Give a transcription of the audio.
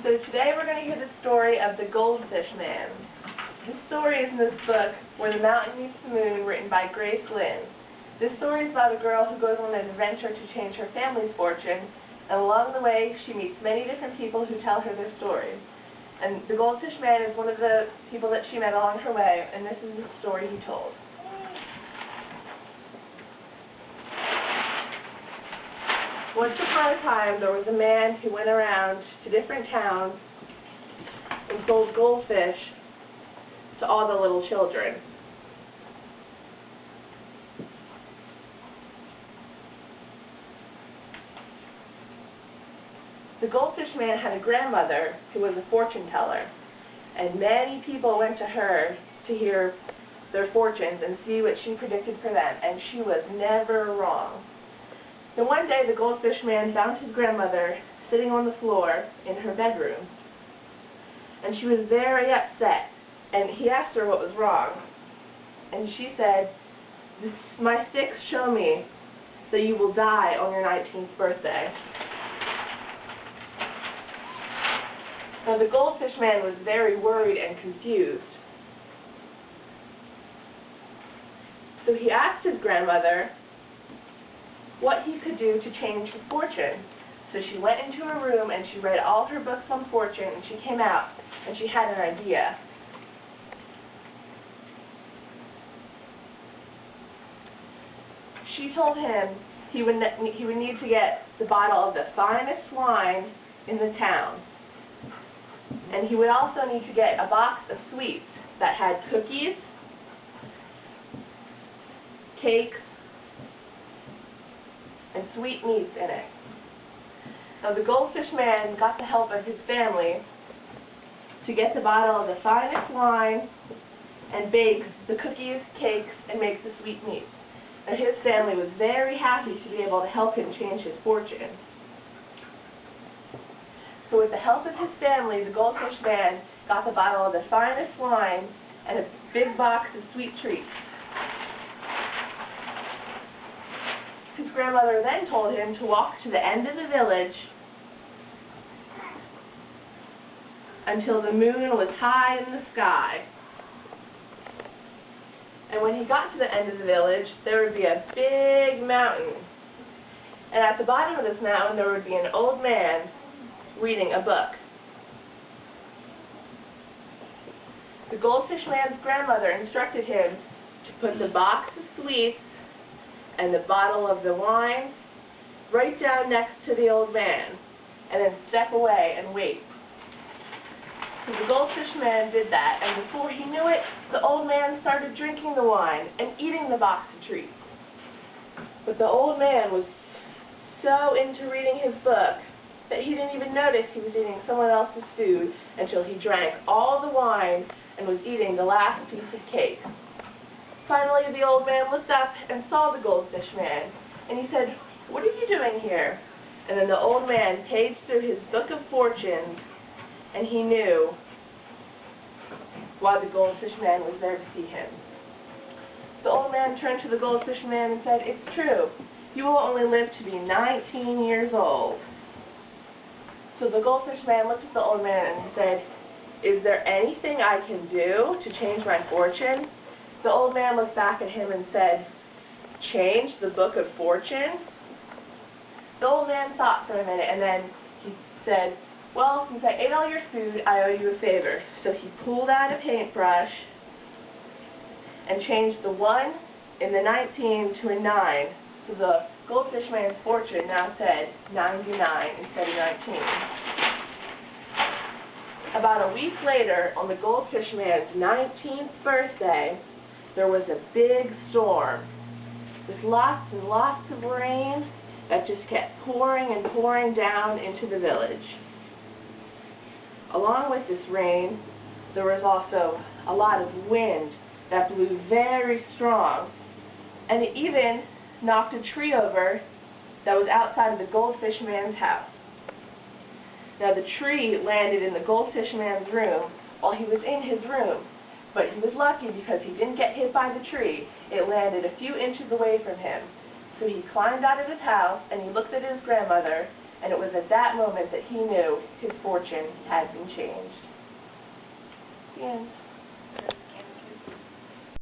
So today we're going to hear the story of the Goldfish Man. This story is in this book, Where the Mountain Meets the Moon, written by Grace Lynn. This story is about a girl who goes on an adventure to change her family's fortune, and along the way she meets many different people who tell her their stories. And the Goldfish Man is one of the people that she met along her way, and this is the story he told. Once upon a time, there was a man who went around to different towns and sold goldfish to all the little children. The Goldfish Man had a grandmother who was a fortune teller, and many people went to her to hear their fortunes and see what she predicted for them, and she was never wrong. Then one day the Goldfish Man found his grandmother sitting on the floor in her bedroom, and she was very upset, and he asked her what was wrong, and she said, "My sticks show me that you will die on your 19th birthday." Now the Goldfish Man was very worried and confused, so he asked his grandmother what he could do to change his fortune. So she went into her room and she read all her books on fortune, and she came out and she had an idea. She told him he would need to get the bottle of the finest wine in the town, and he would also need to get a box of sweets that had cookies, cakes, and sweetmeats in it. Now the Goldfish Man got the help of his family to get the bottle of the finest wine and bake the cookies, cakes, and make the sweetmeats. And his family was very happy to be able to help him change his fortune. So with the help of his family, the Goldfish Man got the bottle of the finest wine and a big box of sweet treats. His grandmother then told him to walk to the end of the village until the moon was high in the sky. And when he got to the end of the village, there would be a big mountain. And at the bottom of this mountain, there would be an old man reading a book. The Goldfish Man's grandmother instructed him to put the box of sweets and the bottle of the wine right down next to the old man, and then step away and wait. So the Goldfish Man did that, and before he knew it, the old man started drinking the wine and eating the box of treats. But the old man was so into reading his book that he didn't even notice he was eating someone else's food until he drank all the wine and was eating the last piece of cake. Finally, the old man looked up and saw the Goldfish Man, and he said, "What are you doing here?" And then the old man paged through his book of fortunes, and he knew why the Goldfish Man was there to see him. The old man turned to the Goldfish Man and said, "It's true. You will only live to be 19 years old." So the Goldfish Man looked at the old man and said, "Is there anything I can do to change my fortune?" The old man looked back at him and said, "Change the book of fortune?" The old man thought for a minute, and then he said, "Well, since I ate all your food, I owe you a favor." So he pulled out a paintbrush and changed the 1 in the 19 to a 9. So the Goldfish Man's fortune now said 99 instead of 19. About a week later, on the Goldfish Man's 19th birthday, there was a big storm with lots and lots of rain that just kept pouring and pouring down into the village. Along with this rain, there was also a lot of wind that blew very strong, and it even knocked a tree over that was outside of the Goldfish Man's house. Now the tree landed in the Goldfish Man's room while he was in his room, but he was lucky because he didn't get hit by the tree. It landed a few inches away from him. So he climbed out of his house and he looked at his grandmother and it was at that moment that he knew his fortune had been changed. The end.